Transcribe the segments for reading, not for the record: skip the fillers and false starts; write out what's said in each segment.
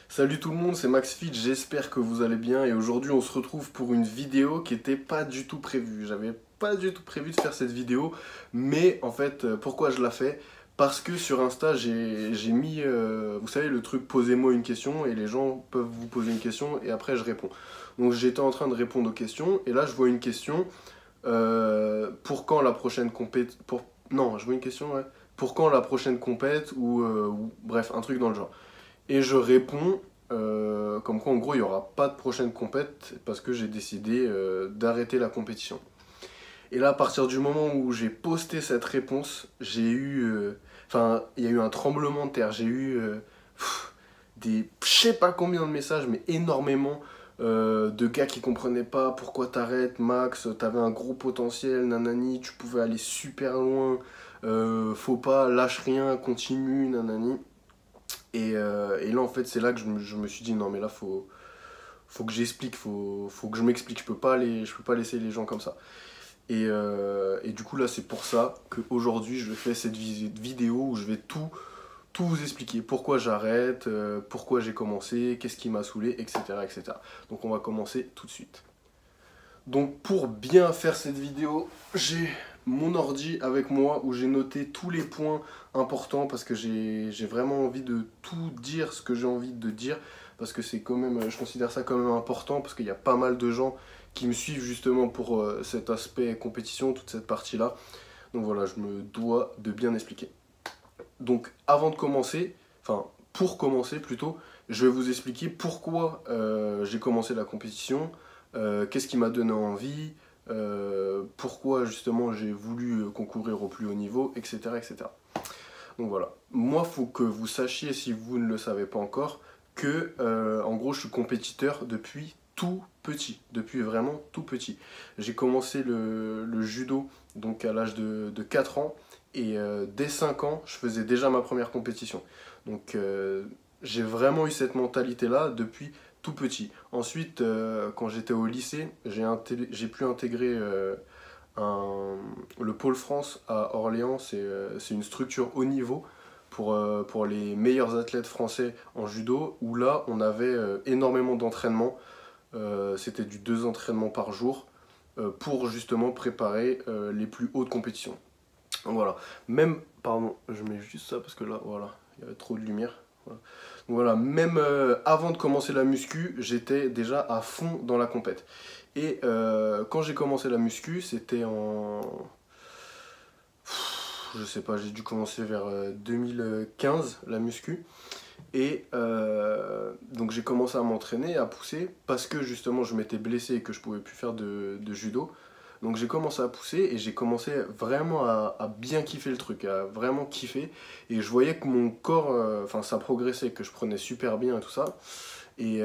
Salut tout le monde, c'est MaxFit, j'espère que vous allez bien et aujourd'hui on se retrouve pour une vidéo qui était pas du tout prévue. J'avais pas du tout prévu de faire cette vidéo, mais en fait, pourquoi je la fais? Parce que sur Insta, j'ai mis, vous savez, le truc posez-moi une question et les gens peuvent vous poser une question et après je réponds. Donc j'étais en train de répondre aux questions et là je vois une question, pour quand la prochaine compète, non, je vois une question, ouais, pour quand la prochaine compète ou bref, un truc dans le genre. Et je réponds comme quoi en gros il n'y aura pas de prochaine compète parce que j'ai décidé d'arrêter la compétition. Et là à partir du moment où j'ai posté cette réponse, j'ai eu... Enfin, il y a eu un tremblement de terre, j'ai eu des... Je sais pas combien de messages, mais énormément de gars qui comprenaient pas pourquoi t'arrêtes, Max, t'avais un gros potentiel, nanani, tu pouvais aller super loin, faut pas, lâche rien, continue, nanani. Et là, en fait, c'est là que je me suis dit, non, mais là, faut que j'explique, faut que je m'explique. Je peux pas laisser les gens comme ça. Et du coup, là, c'est pour ça qu'aujourd'hui, je fais cette vidéo où je vais tout vous expliquer. Pourquoi j'arrête, pourquoi j'ai commencé, qu'est-ce qui m'a saoulé, etc., etc. Donc, on va commencer tout de suite. Donc pour bien faire cette vidéo, j'ai mon ordi avec moi où j'ai noté tous les points importants parce que j'ai vraiment envie de tout dire ce que j'ai envie de dire parce que c'est quand même, je considère ça quand même important parce qu'il y a pas mal de gens qui me suivent justement pour cet aspect compétition, toute cette partie-là. Donc voilà, je me dois de bien expliquer. Donc avant de commencer, enfin pour commencer plutôt, je vais vous expliquer pourquoi j'ai commencé la compétition, qu'est-ce qui m'a donné envie, pourquoi justement j'ai voulu concourir au plus haut niveau, etc. etc. Donc voilà, moi il faut que vous sachiez, si vous ne le savez pas encore, que en gros je suis compétiteur depuis tout petit, depuis vraiment tout petit. J'ai commencé le judo donc à l'âge de 4 ans et dès 5 ans je faisais déjà ma première compétition. Donc j'ai vraiment eu cette mentalité là depuis tout petit. Ensuite quand j'étais au lycée j'ai pu intégrer le pôle France à Orléans, c'est une structure haut niveau pour les meilleurs athlètes français en judo, où là on avait énormément d'entraînements, c'était du 2 entraînements par jour, pour justement préparer les plus hautes compétitions. Donc voilà, même, pardon, je mets juste ça parce que là, voilà, il y avait trop de lumière. Voilà. Donc voilà, même avant de commencer la muscu, j'étais déjà à fond dans la compète. Et quand j'ai commencé la muscu, c'était en... Je sais pas, j'ai dû commencer vers 2015 la muscu. Et donc j'ai commencé à m'entraîner, à pousser, parce que justement je m'étais blessé et que je pouvais plus faire de judo. Donc j'ai commencé à pousser et j'ai commencé vraiment à bien kiffer le truc, à vraiment kiffer. Et je voyais que mon corps, enfin ça progressait, que je prenais super bien et tout ça. Et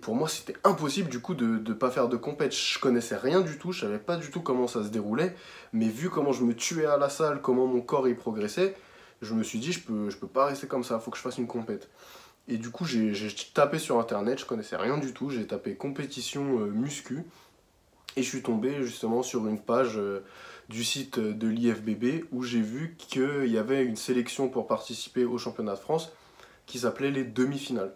pour moi c'était impossible du coup de ne pas faire de compète. Je connaissais rien du tout, je savais pas du tout comment ça se déroulait. Mais vu comment je me tuais à la salle, comment mon corps y progressait, je me suis dit je peux pas rester comme ça, faut que je fasse une compète. Et du coup j'ai tapé sur internet, je connaissais rien du tout, j'ai tapé compétition muscu. Et je suis tombé justement sur une page du site de l'IFBB où j'ai vu qu'il y avait une sélection pour participer au championnat de France qui s'appelait les demi-finales.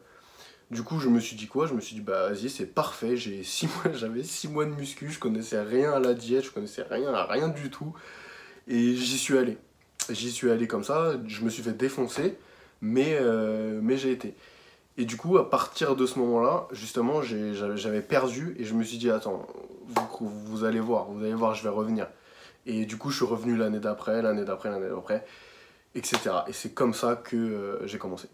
Du coup, je me suis dit quoi? Je me suis dit, bah vas-y, c'est parfait, j'ai 6 mois, j'avais 6 mois de muscu, je connaissais rien à la diète, je connaissais rien à rien du tout. Et j'y suis allé. J'y suis allé comme ça, je me suis fait défoncer, mais j'ai été. Et du coup, à partir de ce moment-là, justement, j'avais perdu et je me suis dit, attends, vous allez voir, je vais revenir. Et du coup, je suis revenu l'année d'après, l'année d'après, l'année d'après, etc. Et c'est comme ça que j'ai commencé.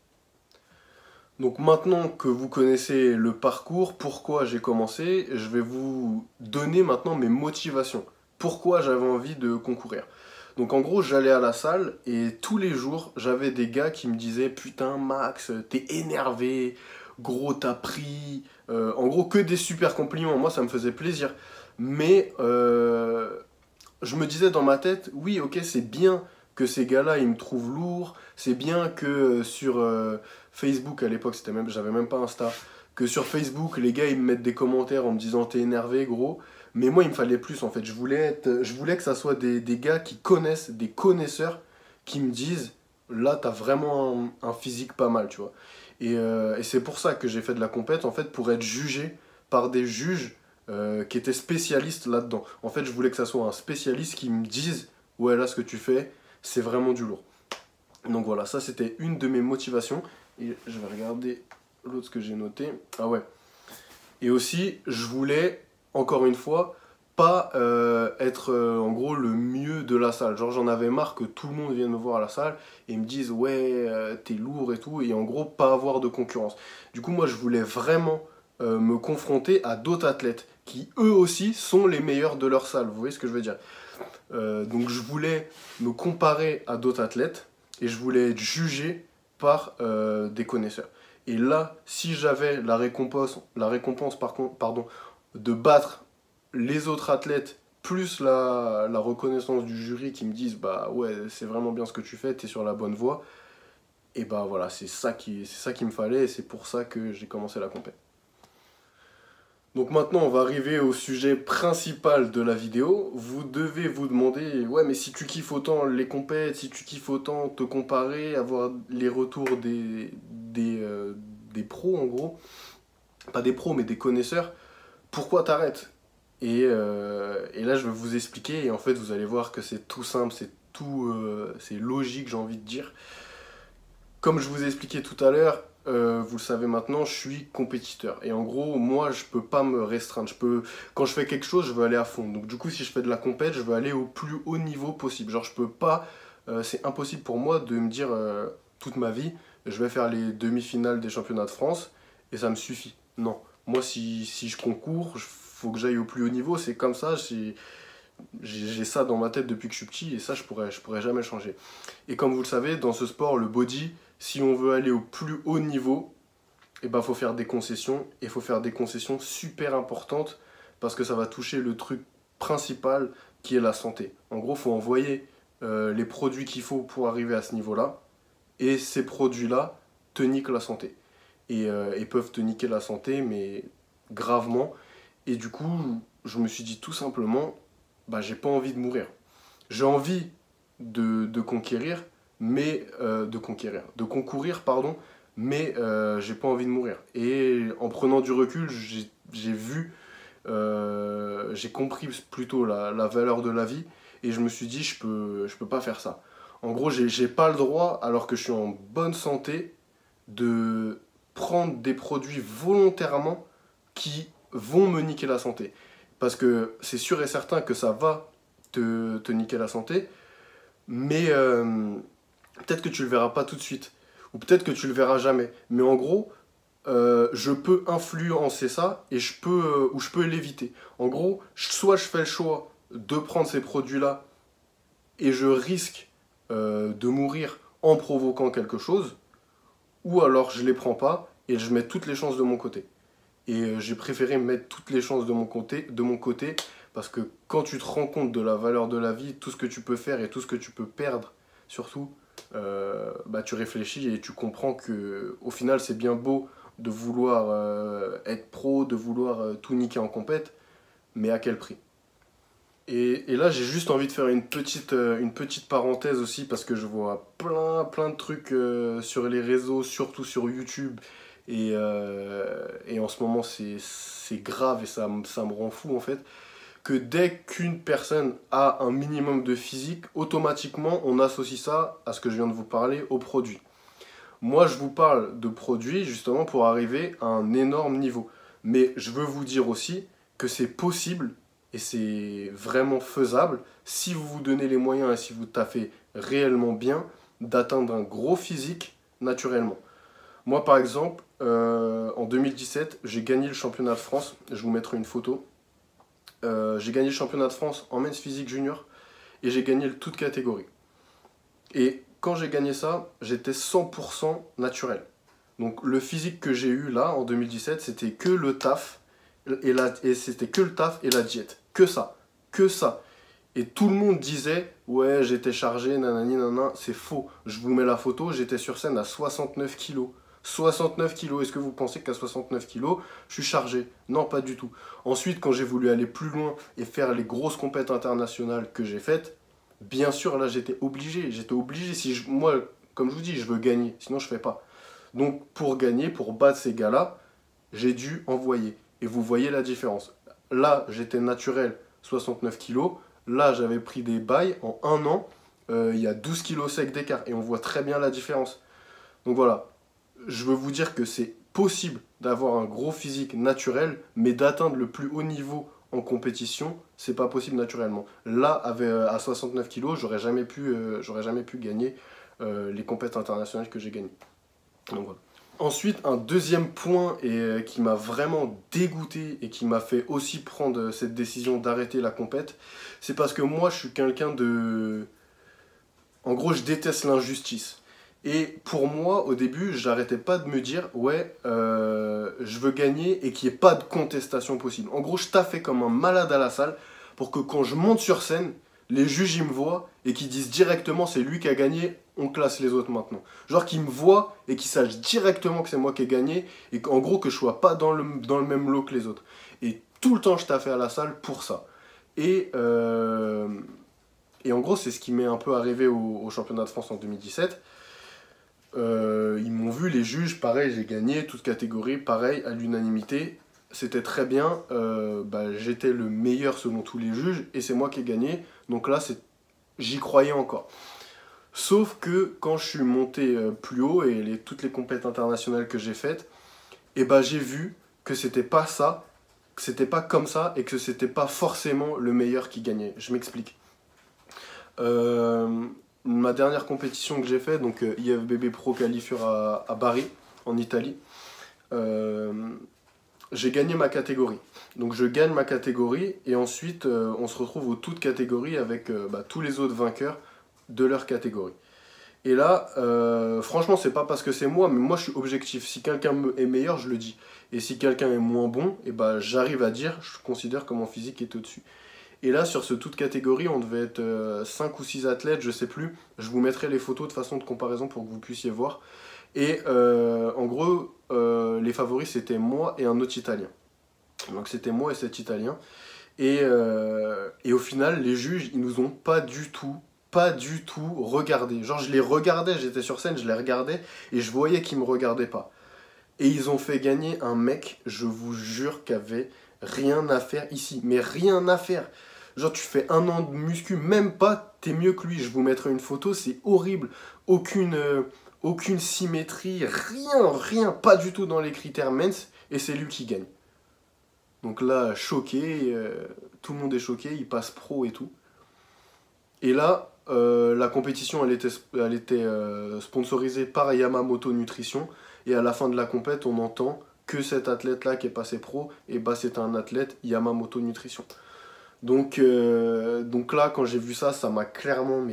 Donc maintenant que vous connaissez le parcours, pourquoi j'ai commencé, je vais vous donner maintenant mes motivations. Pourquoi j'avais envie de concourir. Donc en gros, j'allais à la salle et tous les jours, j'avais des gars qui me disaient putain Max, t'es énervé, gros t'as pris. En gros, que des super compliments. Moi, ça me faisait plaisir. Mais je me disais dans ma tête, oui, ok, c'est bien que ces gars-là, ils me trouvent lourd. C'est bien que sur Facebook, à l'époque, j'avais même pas Insta, que sur Facebook, les gars, ils me mettent des commentaires en me disant t'es énervé, gros. Mais moi, il me fallait plus en fait. Je voulais que ça soit des gars qui connaissent, des connaisseurs, qui me disent là, t'as vraiment un physique pas mal, tu vois. Et c'est pour ça que j'ai fait de la compète, en fait, pour être jugé par des juges qui étaient spécialistes là-dedans. En fait, je voulais que ça soit un spécialiste qui me dise, ouais, là, ce que tu fais, c'est vraiment du lourd. Donc voilà, ça, c'était une de mes motivations. Et je vais regarder l'autre que j'ai noté. Ah ouais. Et aussi, je voulais, encore une fois, pas être en gros le mieux de la salle. Genre j'en avais marre que tout le monde vienne me voir à la salle et me dise ouais t'es lourd et tout, et en gros pas avoir de concurrence. Du coup moi je voulais vraiment me confronter à d'autres athlètes qui eux aussi sont les meilleurs de leur salle. Vous voyez ce que je veux dire? Donc je voulais me comparer à d'autres athlètes et je voulais être jugé par des connaisseurs. Et là, si j'avais la récompense pardon, de battre les autres athlètes, plus la reconnaissance du jury qui me disent bah ouais, c'est vraiment bien ce que tu fais, t'es sur la bonne voie, et bah voilà, c'est ça qu'il me fallait, et c'est pour ça que j'ai commencé la compète. Donc maintenant, on va arriver au sujet principal de la vidéo. Vous devez vous demander, ouais, mais si tu kiffes autant les compètes, si tu kiffes autant te comparer, avoir les retours des pros en gros, pas des pros mais des connaisseurs, pourquoi t'arrêtes? Et là, je vais vous expliquer, et en fait, vous allez voir que c'est tout simple, c'est logique, j'ai envie de dire. Comme je vous ai expliqué tout à l'heure, vous le savez maintenant, je suis compétiteur. Et en gros, moi, je peux pas me restreindre. Quand je fais quelque chose, je veux aller à fond. Donc du coup, si je fais de la compète, je veux aller au plus haut niveau possible. Genre, je peux pas, c'est impossible pour moi de me dire toute ma vie, je vais faire les demi-finales des championnats de France et ça me suffit. Non. Moi, si je concours, faut que j'aille au plus haut niveau. C'est comme ça. J'ai ça dans ma tête depuis que je suis petit, et ça, je pourrais jamais le changer. Et comme vous le savez, dans ce sport, le body, si on veut aller au plus haut niveau, il faut faire des concessions, et il faut faire des concessions super importantes parce que ça va toucher le truc principal qui est la santé. En gros, il faut envoyer les produits qu'il faut pour arriver à ce niveau-là, et ces produits-là te niquent la santé. Et peuvent te niquer la santé, mais gravement. Et du coup, je me suis dit tout simplement, j'ai pas envie de mourir. J'ai envie de conquérir, de concourir, pardon, mais j'ai pas envie de mourir. Et en prenant du recul, j'ai vu, j'ai compris plutôt la valeur de la vie, et je me suis dit, je peux pas faire ça. En gros, j'ai pas le droit, alors que je suis en bonne santé, de prendre des produits volontairement qui vont me niquer la santé. Parce que c'est sûr et certain que ça va te niquer la santé, mais peut-être que tu le verras pas tout de suite, ou peut-être que tu le verras jamais. Mais en gros, je peux influencer ça, et ou je peux l'éviter. En gros, soit je fais le choix de prendre ces produits-là et je risque de mourir en provoquant quelque chose, ou alors je les prends pas et je mets toutes les chances de mon côté. Et j'ai préféré mettre toutes les chances de mon côté, parce que quand tu te rends compte de la valeur de la vie, tout ce que tu peux faire et tout ce que tu peux perdre, surtout, tu réfléchis et tu comprends que au final c'est bien beau de vouloir être pro, de vouloir tout niquer en compète, mais à quel prix? Et là, j'ai juste envie de faire une petite parenthèse aussi, parce que je vois plein de trucs sur les réseaux, surtout sur YouTube. Et en ce moment, c'est grave, et ça me rend fou en fait. Que dès qu'une personne a un minimum de physique, automatiquement, on associe ça à ce que je viens de vous parler, au produit. Moi, je vous parle de produits justement pour arriver à un énorme niveau. Mais je veux vous dire aussi que c'est possible, et c'est vraiment faisable, si vous vous donnez les moyens et si vous taffez réellement bien, d'atteindre un gros physique naturellement. Moi, par exemple, en 2017, j'ai gagné le championnat de France. Je vous mettrai une photo. J'ai gagné le championnat de France en men's physique junior, et j'ai gagné le toute catégorie. Et quand j'ai gagné ça, j'étais 100% naturel. Donc le physique que j'ai eu là en 2017, c'était que le taf et c'était que le taf et la diète. Que ça. Que ça. Et tout le monde disait, ouais, j'étais chargé, nanani, nanana. C'est faux. Je vous mets la photo, j'étais sur scène à 69 kilos. 69 kilos. Est-ce que vous pensez qu'à 69 kilos, je suis chargé? Non, pas du tout. Ensuite, quand j'ai voulu aller plus loin et faire les grosses compétitions internationales que j'ai faites, bien sûr, là, j'étais obligé. Moi, comme je vous dis, je veux gagner. Sinon, je fais pas. Donc pour gagner, pour battre ces gars-là, j'ai dû envoyer. Et vous voyez la différence. Là, j'étais naturel, 69 kilos. Là, j'avais pris des bails en un an. Il y a 12 kilos secs d'écart. Et on voit très bien la différence. Donc voilà, je veux vous dire que c'est possible d'avoir un gros physique naturel, mais d'atteindre le plus haut niveau en compétition, c'est pas possible naturellement. Là, à 69 kilos, j'aurais jamais pu gagner les compétitions internationales que j'ai gagnées. Donc voilà. Ensuite, un deuxième point qui m'a vraiment dégoûté et qui m'a fait aussi prendre cette décision d'arrêter la compète, c'est parce que moi, je suis quelqu'un de... En gros, je déteste l'injustice. Et pour moi, au début, j'arrêtais pas de me dire, ouais, je veux gagner et qu'il n'y ait pas de contestation possible. En gros, je taffais comme un malade à la salle pour que quand je monte sur scène, les juges ils me voient et qu'ils disent directement c'est lui qui a gagné, on classe les autres maintenant. Genre qu'ils me voient et qu'ils sachent directement que c'est moi qui ai gagné et qu'en gros que je sois pas dans le même lot que les autres. Et tout le temps, je taffais à la salle pour ça. Et, et en gros, c'est ce qui m'est un peu arrivé au championnat de France en 2017. Ils m'ont vu, les juges, pareil, j'ai gagné, toute catégorie, pareil, à l'unanimité. C'était très bien, j'étais le meilleur selon tous les juges, et c'est moi qui ai gagné, donc là, j'y croyais encore. Sauf que quand je suis monté plus haut, et toutes les compétitions internationales que j'ai faites, j'ai vu que c'était pas ça, que c'était pas comme ça, et que c'était pas forcément le meilleur qui gagnait. Je m'explique. Ma dernière compétition que j'ai fait, donc IFBB Pro Qualifier à Bari, en Italie, j'ai gagné ma catégorie. Donc je gagne ma catégorie et ensuite on se retrouve aux toutes catégories avec tous les autres vainqueurs de leur catégorie. Et là, franchement, c'est pas parce que c'est moi, mais moi je suis objectif. Si quelqu'un est meilleur, je le dis. Et si quelqu'un est moins bon, j'arrive à dire, je considère que mon physique est au-dessus. Et là, sur ce toute catégorie, on devait être 5 ou 6 athlètes, je sais plus. Je vous mettrai les photos de façon de comparaison pour que vous puissiez voir. Et en gros, les favoris, c'était moi et un autre Italien. Donc c'était moi et cet Italien. Et au final, les juges, ils nous ont pas du tout regardé. Genre, je les regardais, j'étais sur scène, je les regardais, et je voyais qu'ils me regardaient pas. Et ils ont fait gagner un mec, je vous jure, qui avait rien à faire ici. Mais rien à faire. Genre, tu fais un an de muscu, même pas, t'es mieux que lui. Je vous mettrai une photo, c'est horrible. Aucune symétrie, rien, pas du tout dans les critères mens. Et c'est lui qui gagne. Donc là, choqué, tout le monde est choqué, il passe pro et tout. Et là, la compétition, elle était sponsorisée par Yamamoto Nutrition. Et à la fin de la compète, on entend que cet athlète-là qui est passé pro, c'est un athlète Yamamoto Nutrition. Donc là, quand j'ai vu ça, ça m'a clairement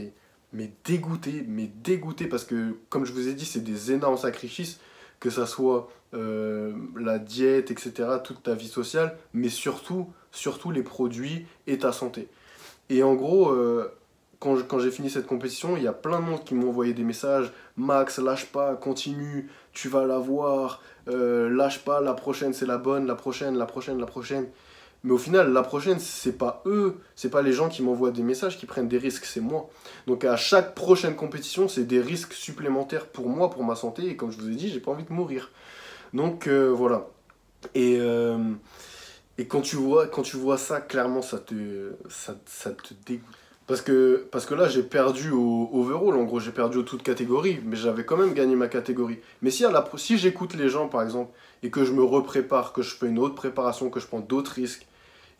dégoûté, parce que, comme je vous ai dit, c'est des énormes sacrifices, que ça soit la diète, etc., toute ta vie sociale, mais surtout les produits et ta santé. Et en gros, quand j'ai fini cette compétition, il y a plein de monde qui m'ont envoyé des messages. Max, lâche pas, continue, tu vas l'avoir, lâche pas, la prochaine c'est la bonne, la prochaine. Mais au final, la prochaine, c'est pas eux, c'est pas les gens qui m'envoient des messages qui prennent des risques, c'est moi. Donc à chaque prochaine compétition, c'est des risques supplémentaires pour moi, pour ma santé, et comme je vous ai dit, j'ai pas envie de mourir. Donc voilà. Et quand tu vois ça, clairement, ça te dégoûte. Parce que là, j'ai perdu au overall, en gros, j'ai perdu aux toutes catégories, mais j'avais quand même gagné ma catégorie. Mais si j'écoute les gens, par exemple, et que je me reprépare, que je fais une autre préparation, que je prends d'autres risques,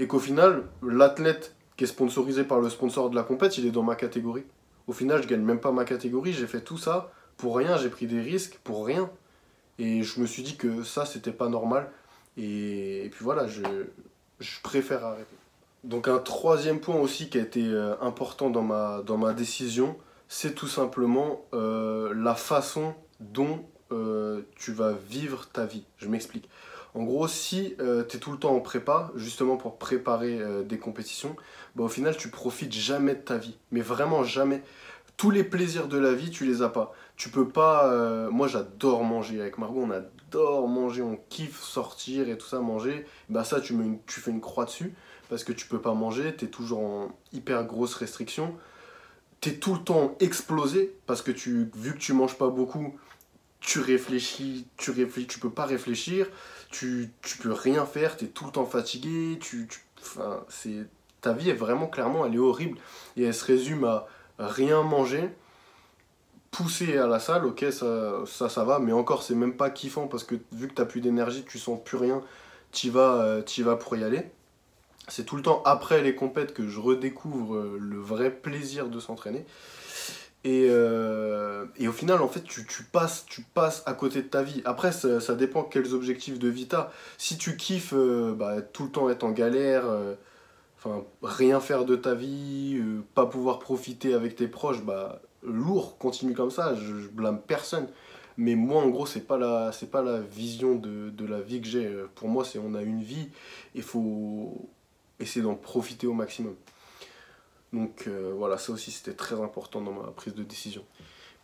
et qu'au final, l'athlète qui est sponsorisé par le sponsor de la compète, il est dans ma catégorie. Au final, je gagne même pas ma catégorie, j'ai fait tout ça pour rien, j'ai pris des risques pour rien. Et je me suis dit que ça, c'était pas normal. Et puis voilà, je préfère arrêter. Donc un troisième point aussi qui a été important dans ma décision, c'est tout simplement la façon dont tu vas vivre ta vie. Je m'explique. En gros, si tu es tout le temps en prépa, justement pour préparer des compétitions, au final tu profites jamais de ta vie. Mais vraiment jamais. Tous les plaisirs de la vie, tu les as pas. Tu peux pas... moi j'adore manger. Avec Margot, on adore manger, on kiffe sortir et tout ça, manger. Ça, tu fais une croix dessus. Parce que tu peux pas manger, tu es toujours en hyper grosse restriction. Tu es tout le temps explosé, parce que vu que tu manges pas beaucoup, tu peux pas réfléchir, tu peux rien faire, tu es tout le temps fatigué, enfin, ta vie est vraiment clairement, elle est horrible et elle se résume à rien manger, pousser à la salle, ok, ça va, mais encore, c'est même pas kiffant parce que vu que t'as plus d'énergie, tu sens plus rien, t'y vas pour y aller. C'est tout le temps après les compètes que je redécouvre le vrai plaisir de s'entraîner. Et au final, en fait, tu passes à côté de ta vie. Après, ça dépend quels objectifs de vie t'as. Si tu kiffes bah, tout le temps être en galère, enfin, rien faire de ta vie, pas pouvoir profiter avec tes proches, bah, lourd, continue comme ça, je blâme personne. Mais moi, en gros, c'est pas la vision de la vie que j'ai. Pour moi, on a une vie, il faut essayer d'en profiter au maximum. Donc voilà, ça aussi c'était très important dans ma prise de décision.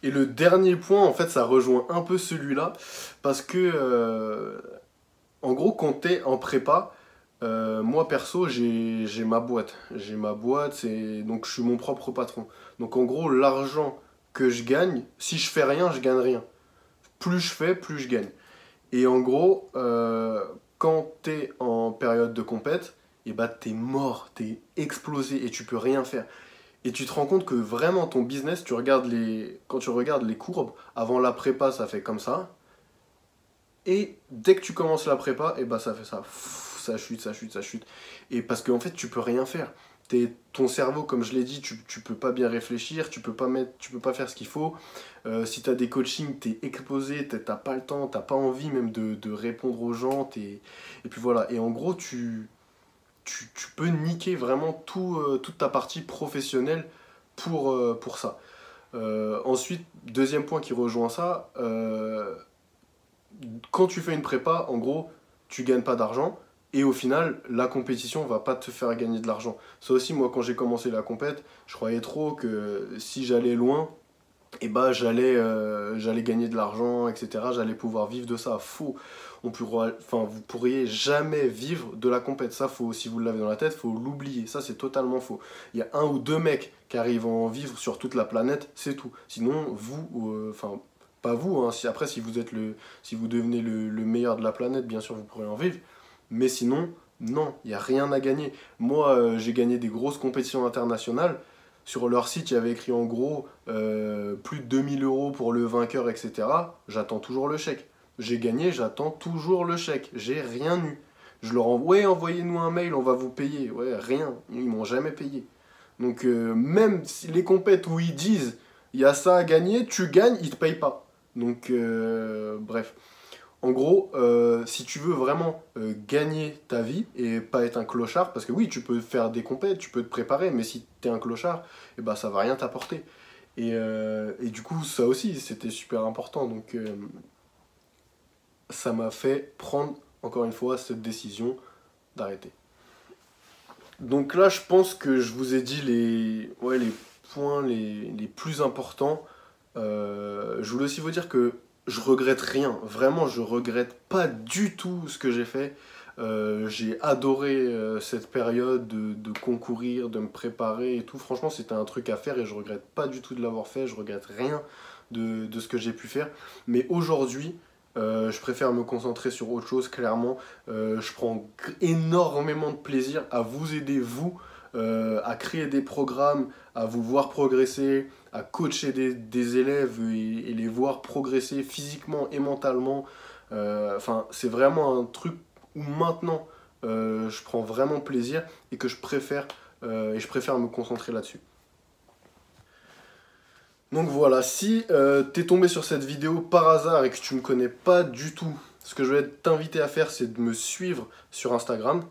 Et le dernier point, en fait, ça rejoint un peu celui-là, parce que, en gros, quand t'es en prépa, moi perso, j'ai ma boîte. J'ai ma boîte, donc je suis mon propre patron. Donc en gros, l'argent que je gagne, si je fais rien, je gagne rien. Plus je fais, plus je gagne. Et en gros, quand t'es en période de compète, et bah t'es mort, t'es explosé et tu peux rien faire. Et tu te rends compte que vraiment ton business, quand tu regardes les courbes, avant la prépa ça fait comme ça, et dès que tu commences la prépa, et bah ça fait ça. Ça chute, ça chute, ça chute. Et parce qu'en fait tu peux rien faire. Ton cerveau, comme je l'ai dit, tu peux pas bien réfléchir, tu peux pas faire ce qu'il faut. Si tu as des coachings, tu es exposé, t'as pas le temps, t'as pas envie même de répondre aux gens. Et puis voilà. Et en gros, tu peux niquer vraiment toute ta partie professionnelle pour ça. Ensuite, deuxième point qui rejoint ça, quand tu fais une prépa, en gros, tu gagnes pas d'argent. Et au final, la compétition va pas te faire gagner de l'argent. Ça aussi, moi, quand j'ai commencé la compète, je croyais trop que si j'allais loin, et bah j'allais gagner de l'argent, etc. J'allais pouvoir vivre de ça. Faux. Vous pourriez jamais vivre de la compète. Ça, si vous l'avez dans la tête, faut l'oublier. Ça, c'est totalement faux. Il y a un ou deux mecs qui arrivent à en vivre sur toute la planète, c'est tout. Sinon, enfin, pas vous, hein. Si vous devenez le meilleur de la planète, bien sûr, vous pourrez en vivre. Mais sinon, non, il n'y a rien à gagner. Moi, j'ai gagné des grosses compétitions internationales. Sur leur site, il y avait écrit en gros plus de 2 000 € pour le vainqueur, etc. J'attends toujours le chèque. J'ai gagné, j'attends toujours le chèque. J'ai rien eu. Je leur envoie, ouais, envoyez-nous un mail, on va vous payer. Ouais, rien. Ils m'ont jamais payé. Donc même si les compètes où ils disent il y a ça à gagner, tu gagnes, ils te payent pas. Donc bref. En gros, si tu veux vraiment gagner ta vie et pas être un clochard, parce que oui, tu peux faire des compètes, tu peux te préparer, mais si t'es un clochard, eh ben, ça va rien t'apporter. Et du coup, ça aussi, c'était super important. Donc, ça m'a fait prendre, encore une fois, cette décision d'arrêter. Donc là, je pense que je vous ai dit les points les plus importants. Je voulais aussi vous dire que je regrette rien. Vraiment, je regrette pas du tout ce que j'ai fait. J'ai adoré cette période de concourir, de me préparer et tout. Franchement, c'était un truc à faire et je regrette pas du tout de l'avoir fait. Je regrette rien de ce que j'ai pu faire. Mais aujourd'hui, je préfère me concentrer sur autre chose, clairement. Je prends énormément de plaisir à vous aider, vous, à créer des programmes, à vous voir progresser, à coacher des élèves et les voir progresser physiquement et mentalement. Enfin, c'est vraiment un truc où maintenant je prends vraiment plaisir et que je préfère me concentrer là-dessus. Donc voilà, si t'es tombé sur cette vidéo par hasard et que tu me connais pas du tout, ce que je vais t'inviter à faire, c'est de me suivre sur Instagram.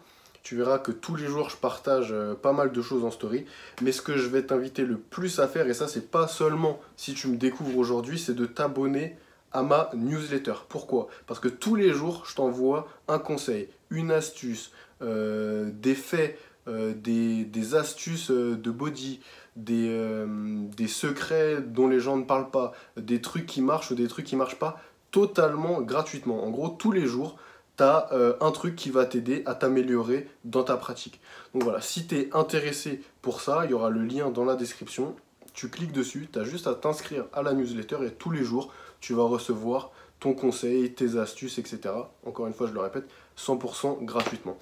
Tu verras que tous les jours, je partage pas mal de choses en story. Mais ce que je vais t'inviter le plus à faire, et ça, c'est pas seulement si tu me découvres aujourd'hui, c'est de t'abonner à ma newsletter. Pourquoi? Parce que tous les jours, je t'envoie un conseil, une astuce, des faits, des astuces de body, des secrets dont les gens ne parlent pas, des trucs qui marchent ou des trucs qui marchent pas, totalement gratuitement. En gros, tous les jours, tu as un truc qui va t'aider à t'améliorer dans ta pratique. Donc voilà, si tu es intéressé pour ça, il y aura le lien dans la description. Tu cliques dessus, tu as juste à t'inscrire à la newsletter et tous les jours, tu vas recevoir ton conseil, tes astuces, etc. Encore une fois, je le répète, 100% gratuitement.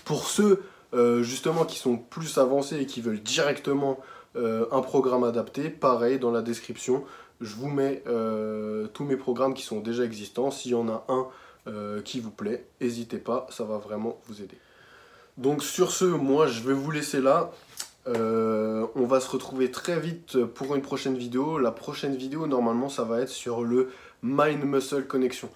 Pour ceux justement qui sont plus avancés et qui veulent directement un programme adapté, pareil, dans la description, je vous mets tous mes programmes qui sont déjà existants. S'il y en a un qui vous plaît, n'hésitez pas, ça va vraiment vous aider. Donc sur ce, moi je vais vous laisser là. On va se retrouver très vite pour une prochaine vidéo. La prochaine vidéo, normalement, ça va être sur le Mind Muscle Connection.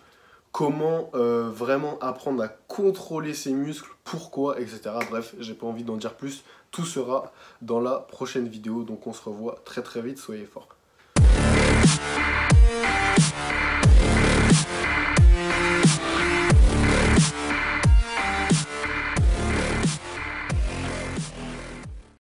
Comment vraiment apprendre à contrôler ses muscles, pourquoi, etc. Bref, j'ai pas envie d'en dire plus. Tout sera dans la prochaine vidéo. Donc on se revoit très très vite. Soyez forts.